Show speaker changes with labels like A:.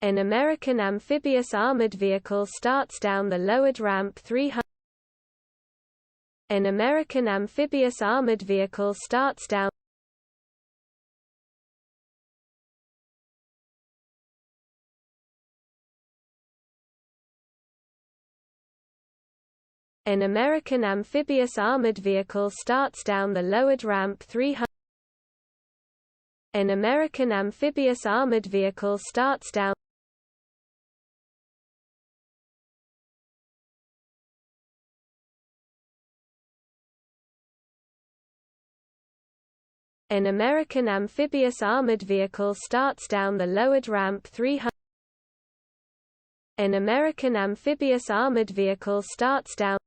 A: An American amphibious armored vehicle starts down the lowered ramp 300. An American amphibious armored vehicle starts down. An American amphibious armored vehicle starts down the lowered ramp 300. An American amphibious armored vehicle starts down. An American amphibious armored vehicle starts down the lowered ramp 300. An American amphibious armored vehicle starts down.